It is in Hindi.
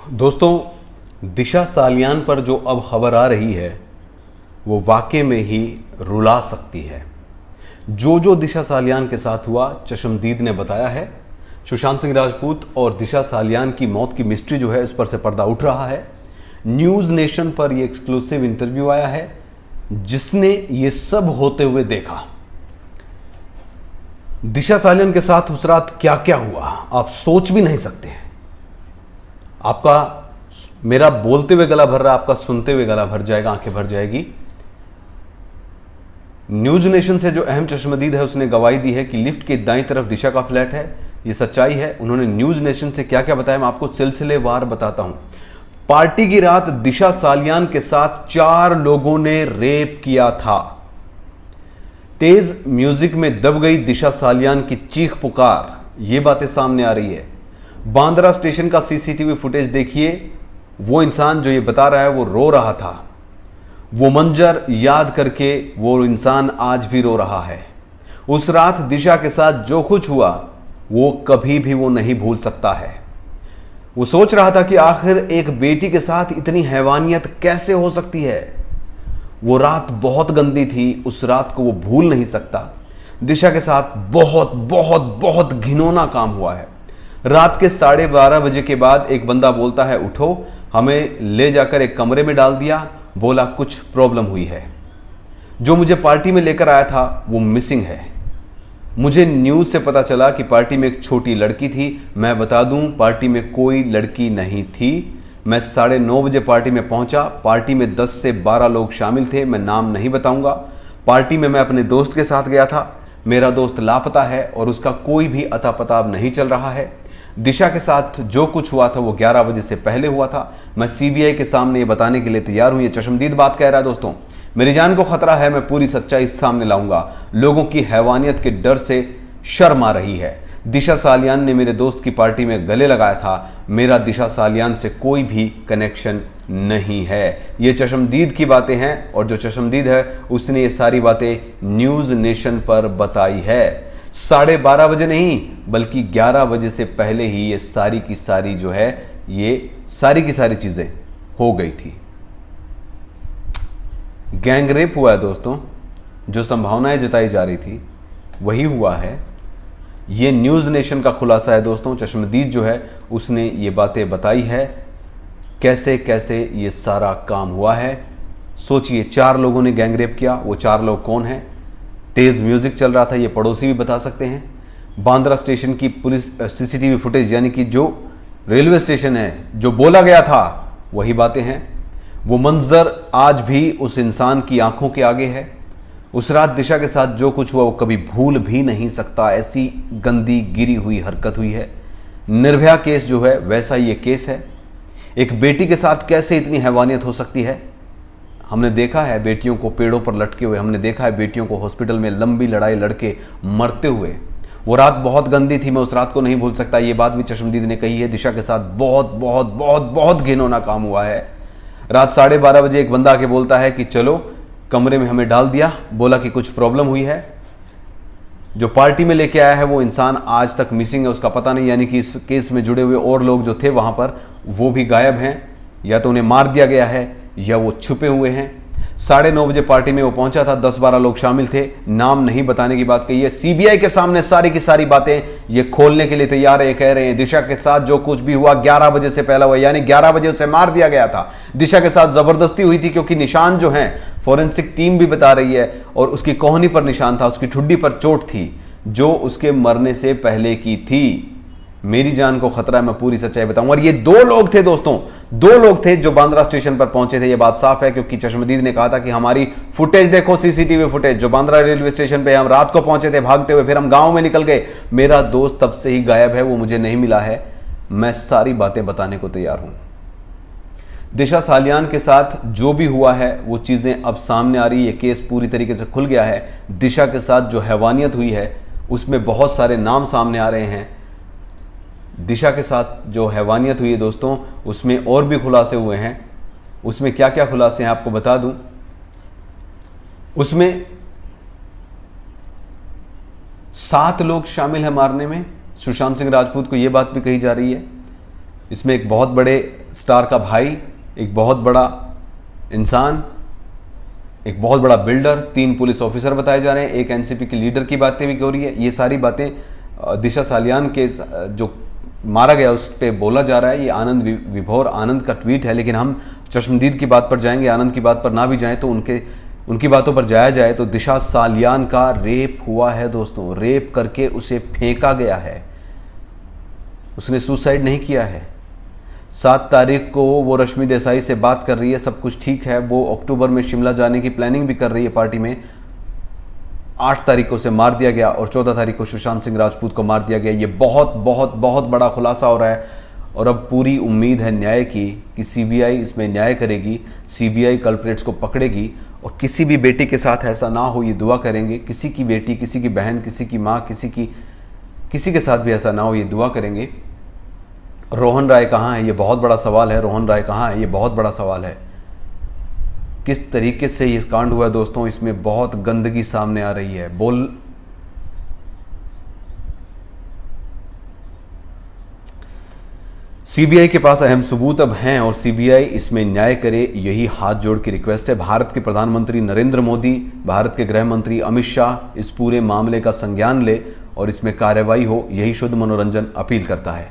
दोस्तों, दिशा सालियान पर जो अब खबर आ रही है वो वाकई में ही रुला सकती है। जो दिशा सालियान के साथ हुआ, चशमदीद ने बताया है। सुशांत सिंह राजपूत और दिशा सालियान की मौत की मिस्ट्री जो है, इस पर से पर्दा उठ रहा है। न्यूज़ नेशन पर ये एक्सक्लूसिव इंटरव्यू आया है जिसने ये सब होते हुए देखा। दिशा सालियान के साथ उस रात क्या क्या हुआ आप सोच भी नहीं सकते हैं। आपका मेरा बोलते हुए गला भर रहा है, आपका सुनते हुए गला भर जाएगा, आंखें भर जाएगी। न्यूज नेशन से जो अहम चश्मदीद है उसने गवाही दी है कि लिफ्ट के दाईं तरफ दिशा का फ्लैट है। यह सच्चाई है। उन्होंने न्यूज नेशन से क्या क्या बताया मैं आपको सिलसिलेवार बताता हूं। पार्टी की रात दिशा सालियान के साथ 4 लोगों ने रेप किया था। तेज म्यूजिक में दब गई दिशा सालियान की चीख पुकार, यह बातें सामने आ रही है। बांद्रा स्टेशन का सीसीटीवी फुटेज देखिए। वो इंसान जो ये बता रहा है वो रो रहा था। वो मंजर याद करके वो इंसान आज भी रो रहा है। उस रात दिशा के साथ जो कुछ हुआ वो कभी भी वो नहीं भूल सकता है। वो सोच रहा था कि आखिर एक बेटी के साथ इतनी हैवानियत कैसे हो सकती है। वो रात बहुत गंदी थी, उस रात को वो भूल नहीं सकता। दिशा के साथ बहुत बहुत बहुत घिनौना काम हुआ है। रात के 12:30 बजे के बाद एक बंदा बोलता है उठो, हमें ले जाकर एक कमरे में डाल दिया। बोला कुछ प्रॉब्लम हुई है। जो मुझे पार्टी में लेकर आया था वो मिसिंग है। मुझे न्यूज से पता चला कि पार्टी में एक छोटी लड़की थी। मैं बता दूं, पार्टी में कोई लड़की नहीं थी। मैं 9:30 बजे पार्टी में पहुंचा। पार्टी में 10 से 12 लोग शामिल थे। मैं नाम नहीं बताऊंगा। पार्टी में मैं अपने दोस्त के साथ गया था। मेरा दोस्त लापता है और उसका कोई भी अता पता अब नहीं चल रहा है। दिशा के साथ जो कुछ हुआ था वो 11 बजे से पहले हुआ था। मैं सीबीआई के सामने ये बताने के लिए तैयार हूं। ये चशमदीद बात कह रहा है। दोस्तों, मेरी जान को खतरा है। मैं पूरी सच्चाई सामने लाऊंगा। लोगों की हैवानियत के डर से शर्म आ रही है। दिशा सालियान ने मेरे दोस्त की पार्टी में गले लगाया था। मेरा दिशा सालियान से कोई भी कनेक्शन नहीं है। ये चशमदीद की बातें हैं और जो चशमदीद है उसने ये सारी बातें न्यूज नेशन पर बताई है। 12:30 बजे नहीं बल्कि 11 बजे से पहले ही ये सारी की सारी जो है, ये सारी की सारी चीजें हो गई थी। गैंग रेप हुआ है दोस्तों। जो संभावनाएं जताई जा रही थी वही हुआ है। ये न्यूज नेशन का खुलासा है दोस्तों। चश्मदीद जो है उसने ये बातें बताई है कैसे कैसे ये सारा काम हुआ है। सोचिए, 4 लोगों ने गैंग रेप किया। वो 4 लोग कौन हैं? तेज म्यूजिक चल रहा था, ये पड़ोसी भी बता सकते हैं। बांद्रा स्टेशन की पुलिस सीसीटीवी फुटेज, यानी कि जो रेलवे स्टेशन है, जो बोला गया था वही बातें हैं। वो मंजर आज भी उस इंसान की आंखों के आगे है। उस रात दिशा के साथ जो कुछ हुआ वो कभी भूल भी नहीं सकता। ऐसी गंदी गिरी हुई हरकत हुई है। निर्भया केस जो है वैसा ये केस है। एक बेटी के साथ कैसे इतनी हैवानियत हो सकती है। हमने देखा है बेटियों को पेड़ों पर लटके हुए, हमने देखा है बेटियों को हॉस्पिटल में लंबी लड़ाई लड़के मरते हुए। वो रात बहुत गंदी थी। मैं उस रात को नहीं भूल सकता। ये बात भी चश्मदीद ने कही है। दिशा के साथ बहुत बहुत बहुत बहुत घिनौना काम हुआ है। रात 12:30 बजे एक बंदा आके बोलता है कि चलो कमरे में हमें डाल दिया। बोला कि कुछ प्रॉब्लम हुई है। जो पार्टी में लेके आया है वो इंसान आज तक मिसिंग है, उसका पता नहीं। यानी कि इस केस में जुड़े हुए और लोग जो थे वहां पर वो भी गायब हैं। या तो उन्हें मार दिया गया है या वो छुपे हुए हैं। 9:30 बजे पार्टी में वो पहुंचा था। 10-12 लोग शामिल थे। नाम नहीं बताने की बात कही है। सीबीआई के सामने सारी की सारी बातें ये खोलने के लिए तैयार है। कह रहे हैं दिशा के साथ जो कुछ भी हुआ 11 बजे से पहले हुआ, यानी 11 बजे उसे मार दिया गया था। दिशा के साथ जबरदस्ती हुई थी क्योंकि निशान जो है फॉरेंसिक टीम भी बता रही है और उसकी कोहनी पर निशान था, उसकी ठुड्डी पर चोट थी जो उसके मरने से पहले की थी। मेरी जान को खतरा है। मैं पूरी सच्चाई बताऊंगा। और ये 2 लोग थे दोस्तों, 2 लोग थे जो बांद्रा स्टेशन पर पहुंचे थे। ये बात साफ है क्योंकि चश्मदीद ने कहा था कि हमारी फुटेज देखो, सीसीटीवी फुटेज। जो बांद्रा रेलवे स्टेशन पे हम रात को पहुंचे थे भागते हुए, फिर हम गांव में निकल गए। मेरा दोस्त तब से ही गायब है, वो मुझे नहीं मिला है। मैं सारी बातें बताने को तैयार हूं। दिशा सालियान के साथ जो भी हुआ है वो चीजें अब सामने आ रही है। केस पूरी तरीके से खुल गया है। दिशा के साथ जो हैवानियत हुई है उसमें बहुत सारे नाम सामने आ रहे हैं। दिशा के साथ जो हैवानियत हुई है दोस्तों उसमें और भी खुलासे हुए हैं। उसमें क्या क्या खुलासे हैं आपको बता दूं। उसमें 7 लोग शामिल हैं मारने में। सुशांत सिंह राजपूत को यह बात भी कही जा रही है। इसमें एक बहुत बड़े स्टार का भाई, एक बहुत बड़ा इंसान, एक बहुत बड़ा बिल्डर, 3 पुलिस ऑफिसर बताए जा रहे हैं, एक एनसीपी के लीडर की बातें भी हो रही है। ये सारी बातें दिशा सालियान के जो मारा गया उस पर बोला जा रहा है। ये आनंद विभोर आनंद का ट्वीट है, लेकिन हम चश्मदीद की बात पर जाएंगे, आनंद की बात पर ना भी जाएं तो उनकी बातों पर जाया जाए तो दिशा सालियान का रेप हुआ है दोस्तों। रेप करके उसे फेंका गया है, उसने सुसाइड नहीं किया है। 7 तारीख को वो रश्मि देसाई से बात कर रही है, सब कुछ ठीक है। वो अक्टूबर में शिमला जाने की प्लानिंग भी कर रही है पार्टी में। 8 तारीख को उसे मार दिया गया और 14 तारीख को सुशांत सिंह राजपूत को मार दिया गया। ये बहुत बहुत बहुत बड़ा खुलासा हो रहा है और अब पूरी उम्मीद है न्याय की कि सीबीआई इसमें न्याय करेगी, सीबीआई कल्प्रेट्स को पकड़ेगी और किसी भी बेटी के साथ ऐसा ना हो, ये दुआ करेंगे। किसी की बेटी, किसी की बहन, किसी की माँ, किसी के साथ भी ऐसा ना हो, ये दुआ करेंगे। रोहन राय कहाँ है, ये बहुत बड़ा सवाल है। रोहन राय कहाँ है, ये बहुत बड़ा सवाल है। किस तरीके से ये कांड हुआ है दोस्तों, इसमें बहुत गंदगी सामने आ रही है। सीबीआई के पास अहम सबूत अब हैं और सीबीआई इसमें न्याय करे, यही हाथ जोड़ की रिक्वेस्ट है। भारत के प्रधानमंत्री नरेंद्र मोदी, भारत के गृह मंत्री अमित शाह इस पूरे मामले का संज्ञान ले और इसमें कार्रवाई हो, यही शुद्ध मनोरंजन अपील करता है।